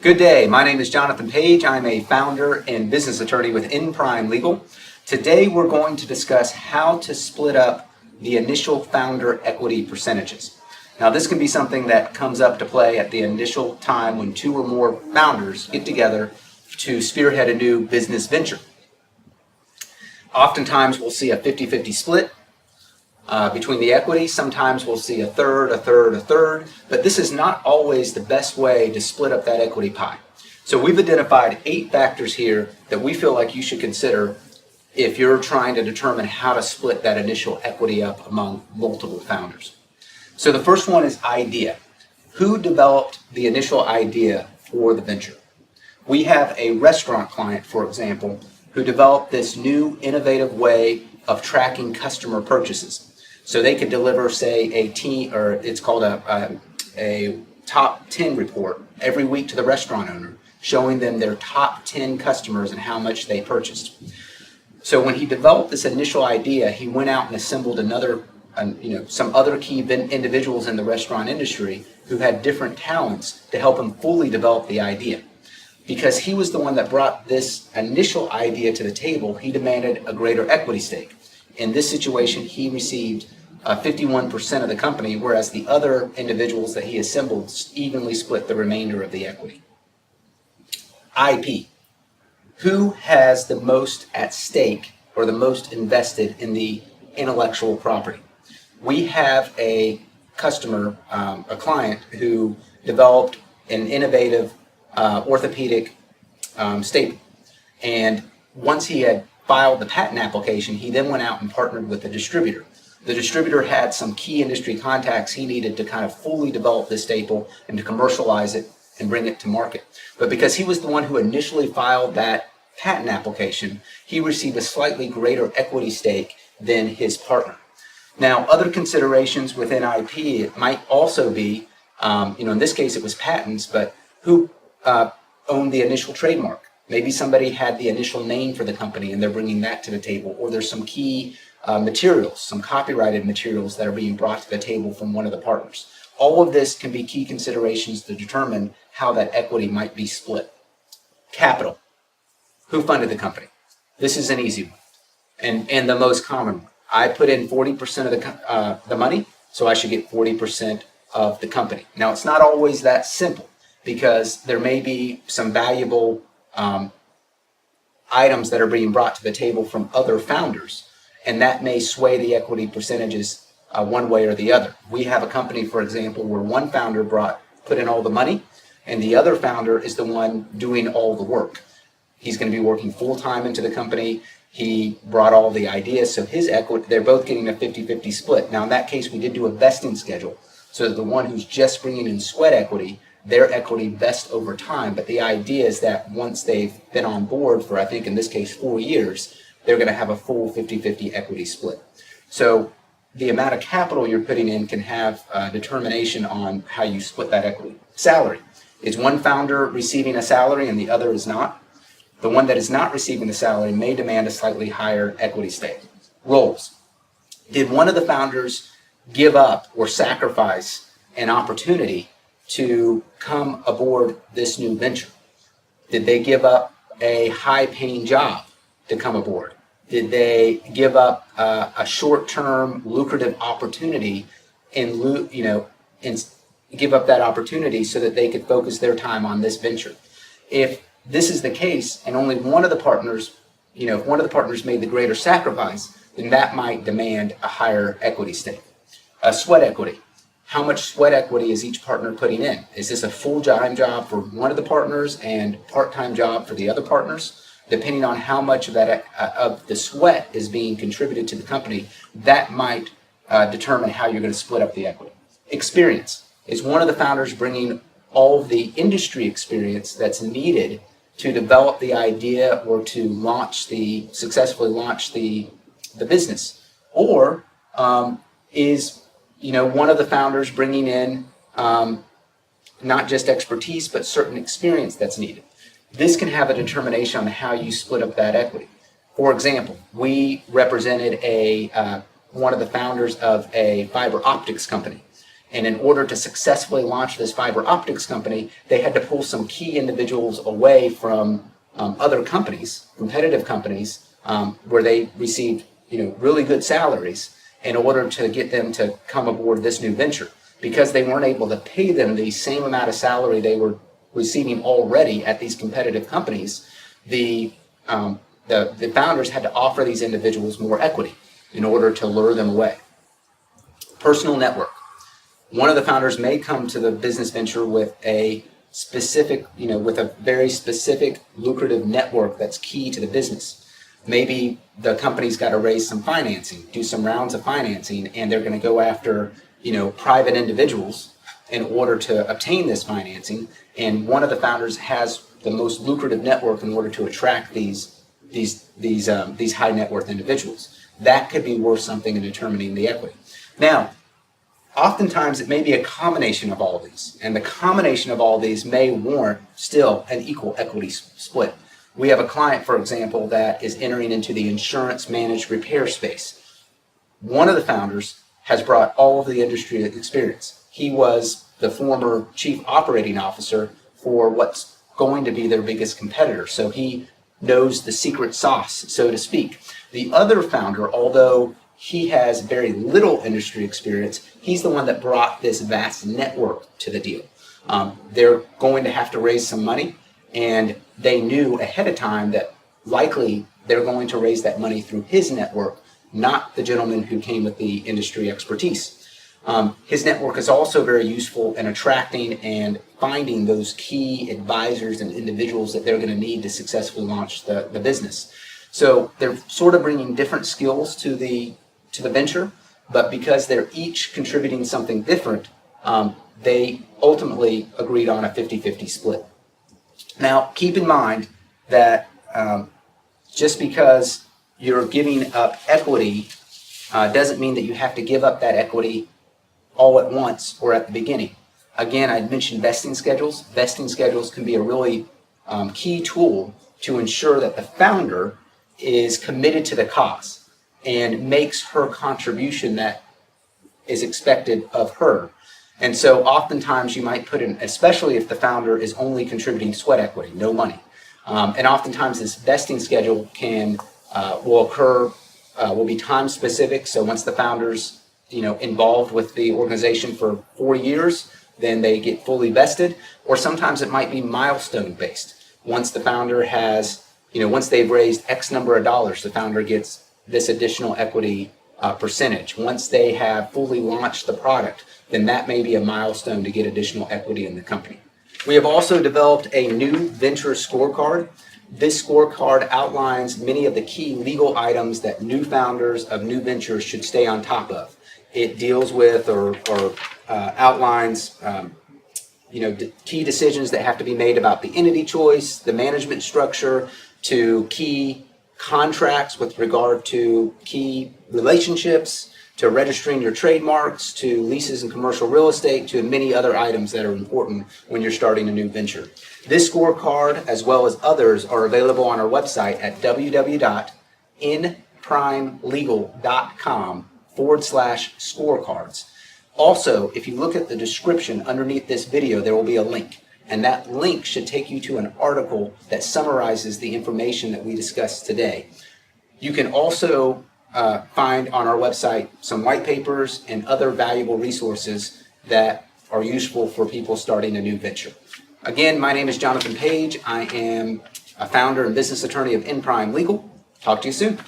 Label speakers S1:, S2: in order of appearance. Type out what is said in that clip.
S1: Good day. My name is Jonathan Page. I'm a founder and business attorney with In Prime Legal. Today we're going to discuss how to split up the initial founder equity percentages. Now this can be something that comes up to play at the initial time when two or more founders get together to spearhead a new business venture. Oftentimes we'll see a 50-50 split between the equity. Sometimes we'll see a third, but this is not always the best way to split up that equity pie. So we've identified 8 factors here that we feel like you should consider if you're trying to determine how to split that initial equity up among multiple founders. So the first one is idea. Who developed the initial idea for the venture? We have a restaurant client, for example, who developed this new innovative way of tracking customer purchases. So they could deliver, say, it's called a top 10 report every week to the restaurant owner, showing them their top 10 customers and how much they purchased. So when he developed this initial idea, he went out and assembled some other key individuals in the restaurant industry who had different talents to help him fully develop the idea. Because he was the one that brought this initial idea to the table, he demanded a greater equity stake. In this situation, he received 51% of the company, whereas the other individuals that he assembled evenly split the remainder of the equity. IP. Who has the most at stake or the most invested in the intellectual property? We have a customer, a client, who developed an innovative orthopedic staple. And once he had filed the patent application, he then went out and partnered with the distributor. The distributor had some key industry contacts he needed to kind of fully develop this staple and to commercialize it and bring it to market. But because he was the one who initially filed that patent application, he received a slightly greater equity stake than his partner. Now, other considerations within IP, it might also be, in this case it was patents, but who owned the initial trademark? Maybe somebody had the initial name for the company and they're bringing that to the table, or there's some key materials, some copyrighted materials that are being brought to the table from one of the partners. All of this can be key considerations to determine how that equity might be split. Capital. Who funded the company? This is an easy one and the most common one. I put in 40% of the money, so I should get 40% of the company. Now, it's not always that simple because there may be some valuable items that are being brought to the table from other founders, and that may sway the equity percentages one way or the other. We have a company, for example, where one founder put in all the money, and the other founder is the one doing all the work. He's going to be working full-time into the company. He brought all the ideas, so his equity, they're both getting a 50-50 split. Now, in that case, we did do a vesting schedule, so that the one who's just bringing in sweat equity, their equity vests over time, but the idea is that once they've been on board for, I think in this case, 4 years, they're going to have a full 50-50 equity split. So the amount of capital you're putting in can have determination on how you split that equity. Salary. Is one founder receiving a salary and the other is not? The one that is not receiving the salary may demand a slightly higher equity stake. Roles. Did one of the founders give up or sacrifice an opportunity to come aboard this new venture? Did they give up a high-paying job to come aboard? Did they give up a short-term lucrative opportunity and give up that opportunity so that they could focus their time on this venture? If this is the case, and only one of the partners, if one of the partners made the greater sacrifice, then that might demand a higher equity stake. Sweat equity. How much sweat equity is each partner putting in? Is this a full-time job for one of the partners and part-time job for the other partners? Depending on how much of that of the sweat is being contributed to the company, that might determine how you're going to split up the equity. Experience. Is one of the founders bringing all of the industry experience that's needed to develop the idea or to successfully launch the business? Or is one of the founders bringing in not just expertise, but certain experience that's needed? This can have a determination on how you split up that equity. For example, we represented one of the founders of a fiber optics company, And in order to successfully launch this fiber optics company, they had to pull some key individuals away from other companies, competitive companies, where they received really good salaries in order to get them to come aboard this new venture. Because they weren't able to pay them the same amount of salary they were receiving already at these competitive companies, the founders had to offer these individuals more equity in order to lure them away. Personal network. One of the founders may come to the business venture with a specific, with a very specific lucrative network that's key to the business. Maybe the company's got to raise some financing, do some rounds of financing, and they're going to go after, private individuals in order to obtain this financing. And one of the founders has the most lucrative network in order to attract these high net worth individuals. That could be worth something in determining the equity. Now, oftentimes it may be a combination of all these, and the combination of all these may warrant still an equal equity split. We have a client, for example, that is entering into the insurance managed repair space. One of the founders has brought all of the industry experience. He was the former chief operating officer for what's going to be their biggest competitor, so he knows the secret sauce, so to speak. The other founder, although he has very little industry experience, he's the one that brought this vast network to the deal. They're going to have to raise some money, and they knew ahead of time that likely they're going to raise that money through his network, not the gentleman who came with the industry expertise. His network is also very useful in attracting and finding those key advisors and individuals that they're going to need to successfully launch the business. So they're sort of bringing different skills to the venture, but because they're each contributing something different, they ultimately agreed on a 50-50 split. Now, keep in mind that just because you're giving up equity doesn't mean that you have to give up that equity all at once or at the beginning. Again, I mentioned vesting schedules. Vesting schedules can be a really key tool to ensure that the founder is committed to the cause and makes her contribution that is expected of her. And so oftentimes you might put in, especially if the founder is only contributing sweat equity, no money. And oftentimes this vesting schedule will be time specific. So once the founder's involved with the organization for 4 years, then they get fully vested. Or sometimes it might be milestone based. Once the founder has, once they've raised X number of dollars, the founder gets this additional equity percentage. Once they have fully launched the product, then that may be a milestone to get additional equity in the company. We have also developed a new Venture Scorecard. This scorecard outlines many of the key legal items that new founders of new ventures should stay on top of. It deals with or outlines key decisions that have to be made about the entity choice, the management structure, to key contracts with regard to key relationships, to registering your trademarks, to leases and commercial real estate, to many other items that are important when you're starting a new venture. This scorecard, as well as others, are available on our website at www.inprimelegal.com/scorecards. Also, if you look at the description underneath this video, there will be a link. And that link should take you to an article that summarizes the information that we discussed today. You can also find on our website some white papers and other valuable resources that are useful for people starting a new venture. Again, my name is Jonathan Page. I am a founder and business attorney of In Prime Legal. Talk to you soon.